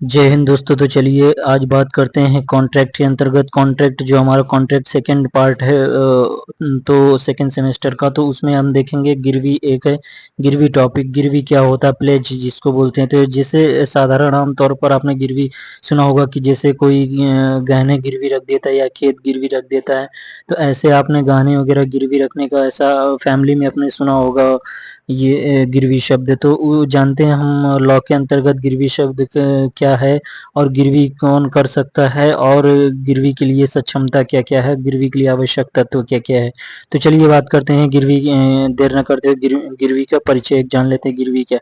जय हिंद दोस्तों। तो चलिए आज बात करते हैं कॉन्ट्रैक्ट के अंतर्गत। कॉन्ट्रैक्ट जो हमारा कॉन्ट्रैक्ट सेकंड पार्ट है तो सेकंड सेमेस्टर का, तो उसमें हम देखेंगे गिरवी एक है। गिरवी टॉपिक, गिरवी क्या होता है, प्लेज जिसको बोलते हैं। तो जैसे साधारण आम तौर पर आपने गिरवी सुना होगा कि जैसे कोई गहने गिरवी रख देता है या खेत गिरवी रख देता है, तो ऐसे आपने गहने वगैरह गिरवी रखने का ऐसा फैमिली में अपने सुना होगा ये गिरवी शब्द। तो वो जानते हैं हम लॉ के अंतर्गत गिरवी शब्द क्या है और गिरवी कौन कर सकता है और गिरवी के लिए सक्षमता क्या क्या है, गिरवी के लिए आवश्यक तत्व क्या क्या है। तो चलिए बात करते हैं गिरवी। देर न करते हुए गिरवी का परिचय जान लेते हैं। गिरवी क्या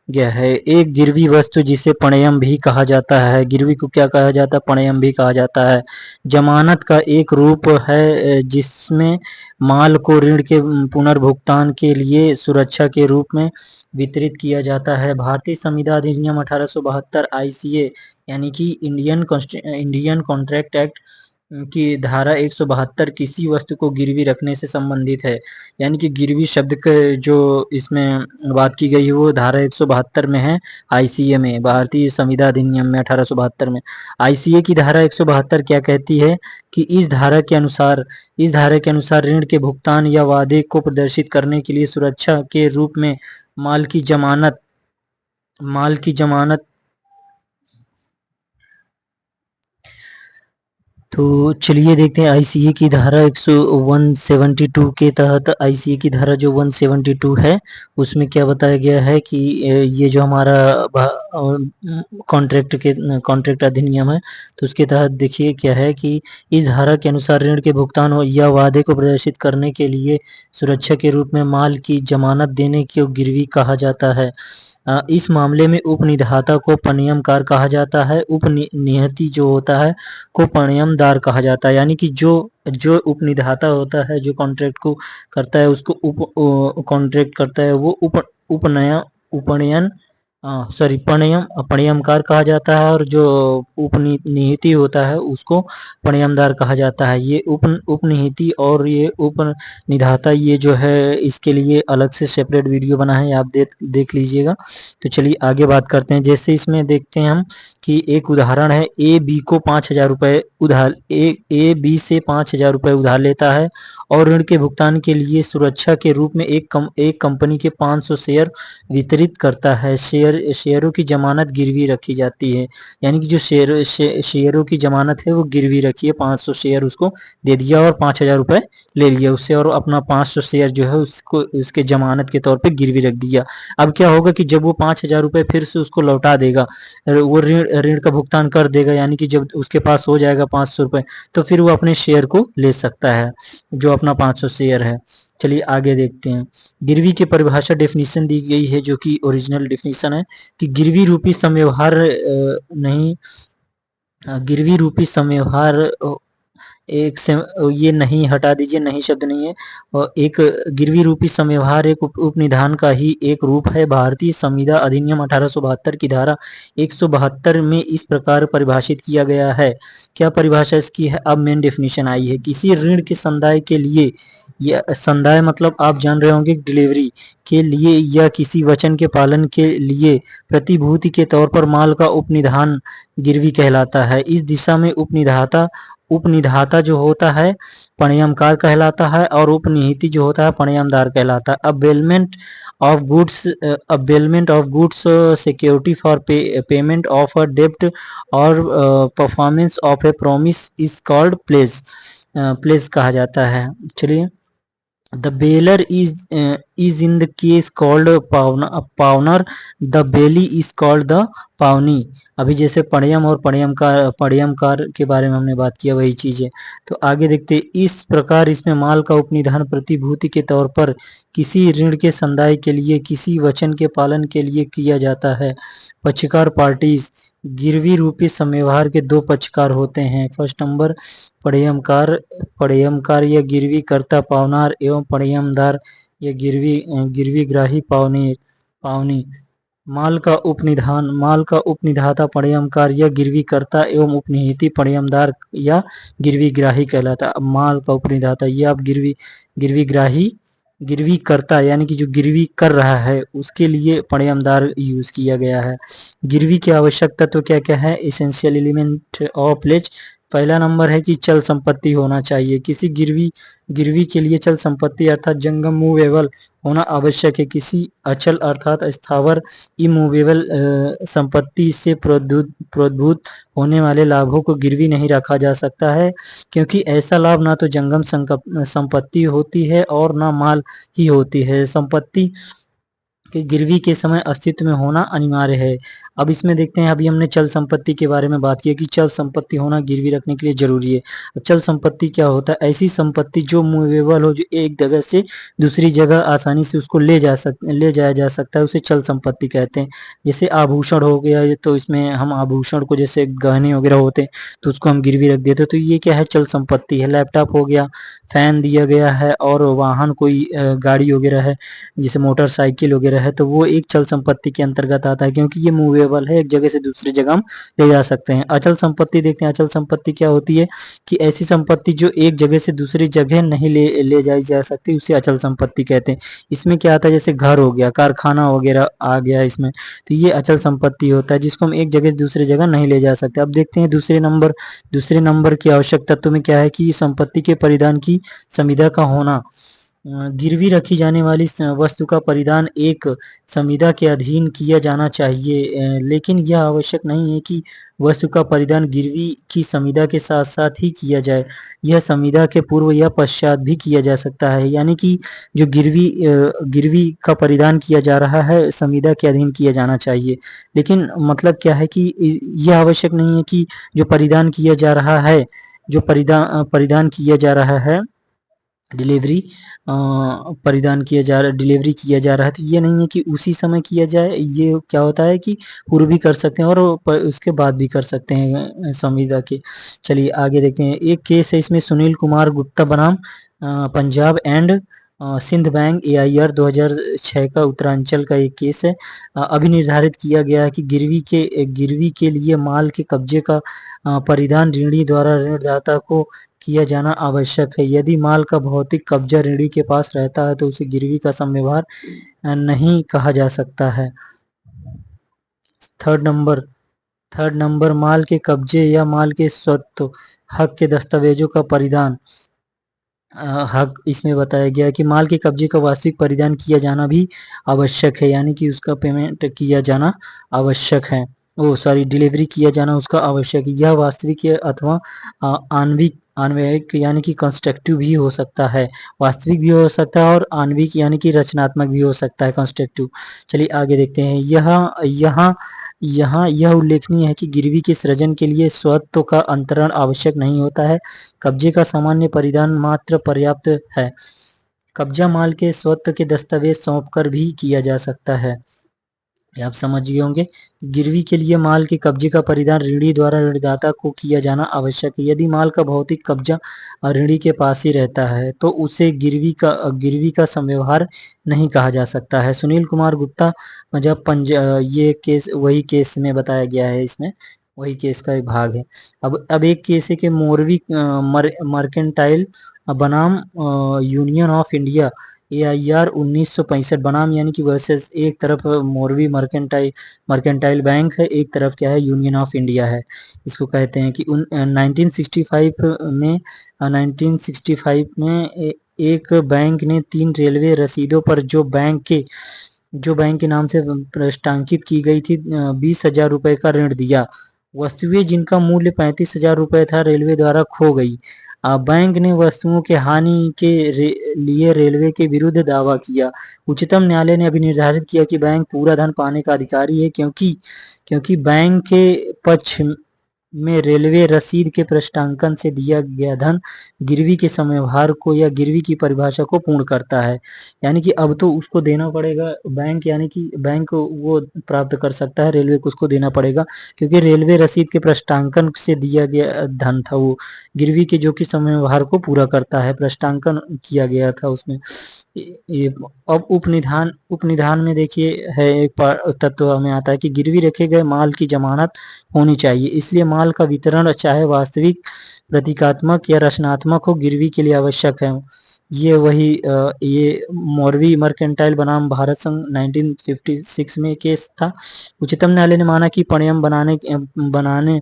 क्या है। एक गिरवी वस्तु जिसे पणयम भी कहा जाता है। गिरवी को क्या कहा जाता है, पणयम भी कहा जाता है। जमानत का एक रूप है जिसमें माल को ऋण के पुनर्भुगतान के लिए सुरक्षा के रूप में वितरित किया जाता है। भारतीय संविदा अधिनियम 1872 आईसीए यानी कि इंडियन कॉन्ट्रैक्ट एक्ट की धारा 172 किसी वस्तु को गिरवी रखने से संबंधित है। यानी कि गिरवी शब्द के जो इसमें बात की गई है वो धारा 172 में है। आईसीए में, भारतीय संविदा अधिनियम में 1872 में आईसीए की धारा 172 क्या कहती है कि इस धारा के अनुसार ऋण के भुगतान या वादे को प्रदर्शित करने के लिए सुरक्षा के रूप में माल की जमानत। तो चलिए देखते हैं आईसीए की धारा 172 के तहत। आईसीए की धारा जो 172 है उसमें क्या बताया गया है कि ये जो हमारा कॉन्ट्रैक्ट अधिनियम है, तो उसके तहत देखिए क्या है कि इस धारा के अनुसार ऋण के भुगतान या वादे को प्रदर्शित करने के लिए सुरक्षा के रूप में माल की जमानत देने को गिरवी कहा जाता है। इस मामले में उपनिधाता को पणयमकार कहा जाता है। उपनिहति जो होता है को पणयमदार कहा जाता है। यानी कि जो जो उपनिधाता होता है, जो कॉन्ट्रैक्ट को करता है, उसको कॉन्ट्रैक्ट करता है, वो उपनयन पणयमकार कहा जाता है। और जो उपनिहिति होता है उसको पणयमदार कहा जाता है। ये उपनिहिति और ये उपनिधाता, ये जो है इसके लिए अलग से सेपरेट वीडियो बना है, आप देख लीजिएगा। तो चलिए आगे बात करते हैं। जैसे इसमें देखते हैं हम कि एक उदाहरण है, ए बी को 5,000 रुपए उधार, ए बी से 5,000 रुपए उधार लेता है और ऋण के भुगतान के लिए सुरक्षा के रूप में एक कंपनी के 500 शेयर वितरित करता है। शेयरों की जमानत गिरवी रखी जाती है। यानी कि जो शेयरों की जमानत है वो गिरवी रखी है। 500 शेयर उसको दे दिया और 5,000 रुपए ले लिया उससे, और अपना 500 शेयर जो है उसको उसके जमानत के तौर पे गिरवी रख दिया। अब क्या होगा कि जब वो 5,000 रुपए फिर से उसको लौटा देगा, वो ऋण का भुगतान कर देगा, यानी कि जब उसके पास हो जाएगा 500 रुपए, तो फिर वो अपने शेयर को ले सकता है, जो अपना 500 शेयर है। चलिए आगे देखते हैं। गिरवी की परिभाषा डेफिनेशन दी गई है, जो कि ओरिजिनल डेफिनेशन है कि गिरवी रूपी समव्यवहार नहीं, गिरवी रूपी समव्यवहार एक से ये नहीं, हटा दीजिए, नहीं शब्द नहीं है। और एक गिरवी रूपी समव्यवहार एक उपनिधान का ही एक रूप है। भारतीय संविदा अधिनियम 1872 की धारा 172 में इस प्रकार परिभाषित किया गया है। क्या परिभाषा इसकी है? अब मेन डेफिनेशन आई है। किसी ऋण के संदाय के लिए, या संदाय मतलब आप जान रहे होंगे डिलीवरी के लिए, या किसी वचन के पालन के लिए प्रतिभूति के तौर पर माल का उपनिधान गिरवी कहलाता है। इस दिशा में उपनिधाता जो होता है पणयमकार कहलाता है और उपनिहिति जो होता है पणयमदार कहलाता है। Bailment of goods security for payment of a डेब्ट और performance of a promise is called pledge कहा जाता है। चलिए, The baler is in the case called pawner. The bailey is called the पावनी। अभी जैसे पणयम और पणयमकार के बारे में हमने बात किया, वही चीज है। तो आगे देखते, इस प्रकार इसमें माल का उपनिधान प्रतिभूति के तौर पर किसी ऋण के संदाय के लिए किसी वचन के पालन के लिए किया जाता है। पक्षकार पार्टीज, गिरवी रूपी समव्यवहार के दो पक्षकार होते हैं। फर्स्ट नंबर पणयमकार या गिरवी करता पावनार एवं पणयमदार या गिरवी ग्राही पावनी। माल का उपनिधाता पणयमकार या गिरवी करता एवं उपनिहिति पणयमदार या गिरवी ग्राही कहलाता। अब माल का उपनिधाता, ये आप गिरवी ग्राही गिरवी करता यानी कि जो गिरवी कर रहा है उसके लिए पणयमदार यूज किया गया है। गिरवी के आवश्यक तत्व क्या क्या है? Essential element of pledge. पहला नंबर है कि चल संपत्ति होना चाहिए। किसी गिरवी गिरवी के लिए चल संपत्ति अर्थात जंगम मूवेबल होना आवश्यक है। किसी अचल अर्थात स्थावर इमूवेबल संपत्ति से प्रोद्भूत होने वाले लाभों को गिरवी नहीं रखा जा सकता है, क्योंकि ऐसा लाभ ना तो जंगम संपत्ति होती है और ना माल ही होती है। संपत्ति कि गिरवी के समय अस्तित्व में होना अनिवार्य है। अब इसमें देखते हैं, अभी हमने चल संपत्ति के बारे में बात की कि चल संपत्ति होना गिरवी रखने के लिए जरूरी है। अब चल संपत्ति क्या होता है? ऐसी संपत्ति जो मूवेबल हो, जो एक जगह से दूसरी जगह आसानी से उसको ले जाया जा सकता है, उसे चल संपत्ति कहते हैं। जैसे आभूषण हो गया, तो इसमें हम आभूषण को, जैसे गहने वगैरह होते हैं तो उसको हम गिरवी रख देते हैं, तो ये क्या है? चल संपत्ति है। लैपटॉप हो गया, फैन दिया गया है, और वाहन कोई गाड़ी वगैरह है जैसे मोटरसाइकिल वगैरह है, तो वो एक चल संपत्ति के अंतर्गत आता है, क्योंकि ये मूवेबल है, एक जगह से दूसरी जगह हम ले जा सकते हैं। अचल संपत्ति देखते हैं, अचल संपत्ति क्या होती है? कि ऐसी संपत्ति जो एक जगह से दूसरी जगह नहीं ले जाई जा सकती, उसे अचल संपत्ति कहते हैं। इसमें क्या आता है? जैसे घर हो गया, कारखाना वगैरह आ गया इसमें, तो ये अचल संपत्ति होता है जिसको हम एक जगह से दूसरी जगह नहीं ले जा सकते। अब देखते हैं दूसरे नंबर की आवश्यक तत्व में क्या है कि संपत्ति के परिधान की संविदा का होना। गिरवी रखी जाने वाली वस्तु का परिधान एक संविदा के अधीन किया जाना चाहिए, लेकिन यह आवश्यक नहीं है कि वस्तु का परिधान गिरवी की संविदा के साथ साथ ही किया जाए। यह संविदा के पूर्व या पश्चात भी किया जा सकता है, यानी कि जो गिरवी का परिधान किया जा रहा है संविदा के अधीन किया जाना चाहिए। लेकिन मतलब क्या है कि यह आवश्यक नहीं है कि जो परिधान किया जा रहा है, जो परिधान किया जा रहा है, डिलीवरी डिलीवरी किया जा रहा है, तो ये नहीं है कि उसी समय किया जाए। ये क्या होता है कि पूर्व भी कर सकते हैं और उसके बाद भी कर सकते हैं संविदा के। चलिए आगे देखते हैं। एक केस है इसमें, सुनील कुमार गुप्ता बनाम Punjab and Sind bank AIR 2006 का उत्तरांचल का एक केस है। अभी निर्धारित किया गया है कि गिरवी के लिए माल के कब्जे का परिधान ऋणी द्वारा ऋणदाता को किया जाना आवश्यक है। यदि माल का भौतिक कब्जा ऋणी के पास रहता है तो उसे गिरवी का समव्यवहार नहीं कहा जा सकता है। थर्ड नंबर माल के कब्जे या माल के स्वत्व हक के दस्तावेजों का परिधान। हक इसमें बताया गया है कि माल के कब्जे का वास्तविक परिधान किया जाना भी आवश्यक है, यानी कि उसका पेमेंट किया जाना आवश्यक है। डिलीवरी किया जाना उसका आवश्यक है। यह वास्तविक अथवा आणविक अन्वयिक यानी कि कंस्ट्रक्टिव भी हो सकता है, वास्तविक भी हो सकता है और आणविक यानी कि रचनात्मक भी हो सकता है, कंस्ट्रक्टिव। चलिए आगे देखते हैं। यहाँ यह उल्लेखनीय है कि गिरवी के सृजन के लिए स्वत्व का अंतरण आवश्यक नहीं होता है, कब्जे का सामान्य परिधान मात्र पर्याप्त है। कब्जा माल के स्वत्व के दस्तावेज सौंपकर भी किया जा सकता है। आप समझ गए होंगे। गिरवी के लिए माल के कब्जे का परिधान ऋणी द्वारा ऋणदाता को किया जाना आवश्यक है। यदि माल का भौतिक कब्जा ऋणी के पास ही रहता है तो उसे गिरवी का समव्यवहार नहीं कहा जा सकता है। सुनील कुमार गुप्ता ये केस वही केस में बताया गया है, इसमें वही केस का एक भाग है। अब एक केस है कि मोरवी मर्केंटाइल बनाम यूनियन ऑफ इंडिया AIR 1965 बनाम, यानी कि वर्सेस एक तरफ मोरवी मर्केंटाइल बैंक है, एक तरफ क्या है? यूनियन ऑफ इंडिया है। इसको कहते हैं कि 1965 में एक बैंक ने 3 रेलवे रसीदों पर जो बैंक के नाम से प्रस्तांकित की गई थी 20,000 रुपए का ऋण दिया। वस्तुएं जिनका मूल्य 35,000 रुपए था रेलवे द्वारा खो गई। बैंक ने वस्तुओं के हानि के लिए रेलवे के विरुद्ध दावा किया। उच्चतम न्यायालय ने अभी निर्धारित किया कि बैंक पूरा धन पाने का अधिकारी है, क्योंकि बैंक के पक्ष में रेलवे रसीद के प्रस्तांकन से दिया गया धन गिरवी के समव्यवहार को या गिरवी की परिभाषा को पूर्ण करता है। यानी कि अब तो उसको देना पड़ेगा बैंक, यानी कि बैंक वो प्राप्त कर सकता है, रेलवे को उसको देना पड़ेगा, क्योंकि रेलवे रसीद के प्रस्तांकन से दिया गया धन था वो गिरवी के, जो कि समव्यवहार को पूरा करता है, प्रस्तांकन किया गया था उसमें। ये अब उपनिधान में देखिए है एक तत्व हमें आता है कि गिरवी रखे गए माल की जमानत होनी चाहिए, इसलिए माल का वितरण चाहे वास्तविक, प्रतीकात्मक या रचनात्मक हो, गिरवी के लिए आवश्यक है। ये वही ये मौरवी मर्केंटाइल बनाम भारत संघ 1956 में केस था। उच्चतम न्यायालय ने माना कि पणयम बनाने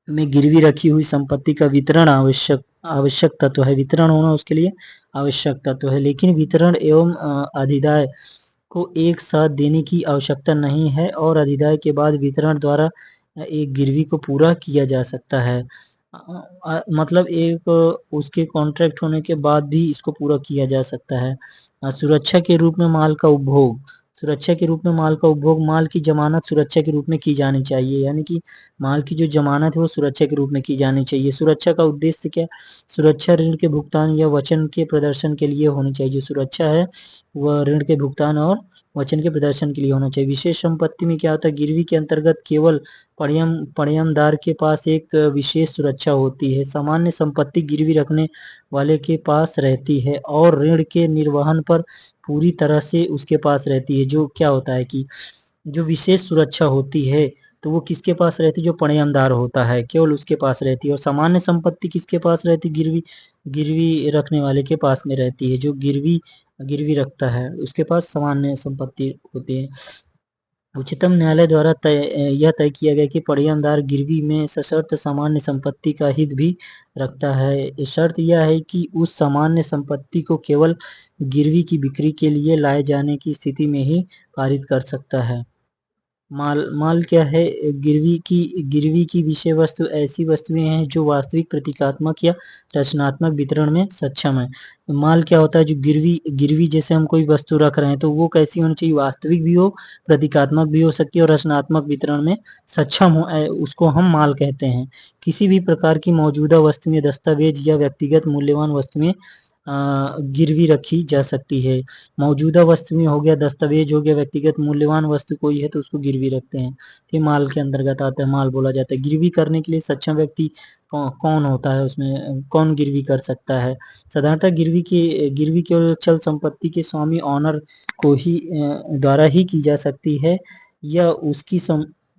में गिरवी रखी हुई संपत्ति का वितरण आवश्यक तत्व है। वितरण होना उसके लिए आवश्यक तत्व है, लेकिन वितरण एवं अधिदाय को एक साथ देने की आवश्यकता नहीं है और अधिदाय के बाद वितरण द्वारा एक गिरवी को पूरा किया जा सकता है। मतलब एक उसके कॉन्ट्रैक्ट होने के बाद भी इसको पूरा किया जा सकता है। सुरक्षा के रूप में माल का उपभोग। सुरक्षा के रूप में माल का उपभोग, माल की जमानत सुरक्षा के रूप में की जानी चाहिए, यानी कि माल की जो जमानत है वो सुरक्षा के रूप में की जानी चाहिए। सुरक्षा का उद्देश्य क्या? सुरक्षा ऋण के भुगतान या वचन के प्रदर्शन के लिए होनी चाहिए। जो सुरक्षा है वह ऋण के भुगतान और वचन के प्रदर्शन के लिए होना चाहिए। विशेष संपत्ति में क्या होता है? गिरवी के अंतर्गत केवल पणयमदार के पास एक विशेष सुरक्षा होती है। सामान्य संपत्ति गिरवी रखने वाले के पास रहती है और ऋण के निर्वहन पर पूरी तरह से उसके पास रहती है। जो क्या होता है कि जो विशेष सुरक्षा होती है तो वो किसके पास रहती है? जो पणयमदार होता है केवल उसके पास रहती है। और सामान्य संपत्ति किसके पास रहती है? गिरवी रखने वाले के पास में रहती है। जो गिरवी रखता है उसके पास सामान्य संपत्ति होती है। उच्चतम न्यायालय द्वारा यह तय किया गया कि पणयमदार गिरवी में सशर्त सामान्य संपत्ति का हित भी रखता है। शर्त यह है कि उस सामान्य संपत्ति को केवल गिरवी की बिक्री के लिए लाए जाने की स्थिति में ही पारित कर सकता है। माल क्या है? गिरवी की विषय वस्तु ऐसी वस्तुएं हैं जो वास्तविक, प्रतीकात्मक या रचनात्मक वितरण में सक्षम है। माल क्या होता है? जो गिरवी जैसे हम कोई वस्तु रख रहे हैं तो वो कैसी होनी चाहिए? वास्तविक भी हो, प्रतीकात्मक भी हो सकती है और रचनात्मक वितरण में सक्षम हो, उसको हम माल कहते हैं। किसी भी प्रकार की मौजूदा वस्तुएं, दस्तावेज या व्यक्तिगत मूल्यवान वस्तुएं गिरवी रखी जा सकती है। मौजूदा वस्तुएं हो गया, दस्तावेज हो गया, व्यक्तिगत मूल्यवान वस्तु कोई है तो उसको गिरवी रखते हैं। तो ये माल के अंतर्गत आता है, माल बोला जाता है। गिरवी करने के लिए सक्षम व्यक्ति कौन होता है? उसमें कौन गिरवी कर सकता है? साधारणतः गिरवी केवल चल संपत्ति के स्वामी, ऑनर को ही द्वारा ही की जा सकती है या उसकी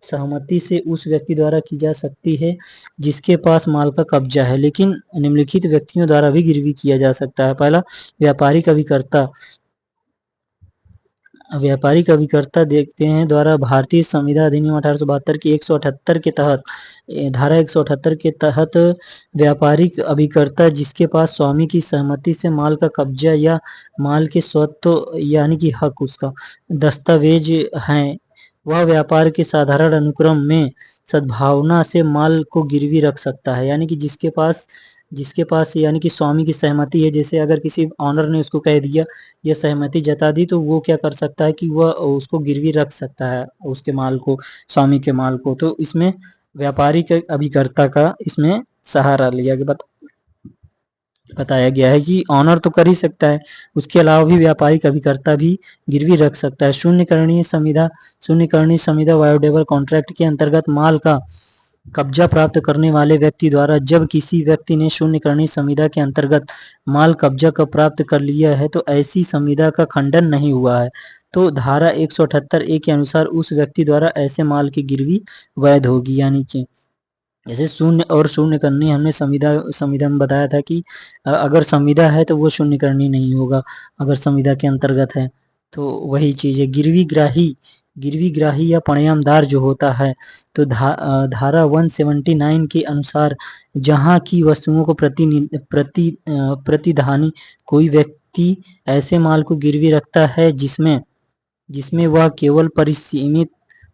सहमति से उस व्यक्ति द्वारा की जा सकती है जिसके पास माल का कब्जा है। लेकिन निम्नलिखित व्यक्तियों द्वारा भी गिरवी किया जा सकता है। पहला, व्यापारिक अभिकर्ता। व्यापारिक अभिकर्ता देखते हैं द्वारा भारतीय संविदा अधिनियम 1872 की 178 के तहत, धारा 178 के तहत व्यापारिक अभिकर्ता जिसके पास स्वामी की सहमति से माल का कब्जा या माल के स्वत्व यानी कि हक, उसका दस्तावेज हैं, वह व्यापार के साधारण अनुक्रम में सद्भावना से माल को गिरवी रख सकता है। यानी कि जिसके पास यानी कि स्वामी की सहमति है, जैसे अगर किसी ऑनर ने उसको कह दिया या सहमति जता दी तो वो क्या कर सकता है कि वह उसको गिरवी रख सकता है, उसके माल को, स्वामी के माल को। तो इसमें व्यापारिक अभिकर्ता का इसमें सहारा लिया गया, बताया गया है कि ऑनर तो कर ही सकता है, उसके अलावा भी व्यापारिक अभिकर्ता भी गिरवी रख सकता है। शून्यकरणीय संविदा बायोडेबल कॉन्ट्रैक्ट के अंतर्गत माल का कब्जा प्राप्त करने वाले व्यक्ति द्वारा जब किसी व्यक्ति ने शून्यकरणीय संविदा के अंतर्गत माल कब्जा का प्राप्त कर लिया है तो ऐसी संविदा का खंडन नहीं हुआ है, तो धारा 178A के अनुसार उस व्यक्ति द्वारा ऐसे माल की गिरवी वैध होगी। यानी कि जैसे शून्य और शून्य करनी, हमने संविदा में बताया था कि अगर संविदा है तो वो शून्य करनी नहीं होगा अगर संविदा के अंतर्गत है। तो वही चीज है। गिरवी ग्राही या पणयमदार जो होता है तो धारा 179 के अनुसार जहां की वस्तुओं को प्रतिधानी कोई व्यक्ति ऐसे माल को गिरवी रखता है जिसमें वह केवल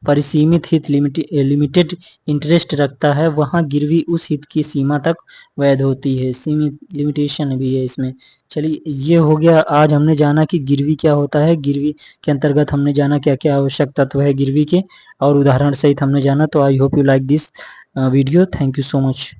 परिसीमित हित लिमिटेड इंटरेस्ट रखता है, वहां गिरवी उस हित की सीमा तक वैध होती है। सीमित लिमिटेशन भी है इसमें। चलिए, ये हो गया। आज हमने जाना कि गिरवी क्या होता है, गिरवी के अंतर्गत हमने जाना क्या क्या आवश्यक तत्व है गिरवी के, और उदाहरण सहित हमने जाना। तो I hope you like this video. Thank you so much.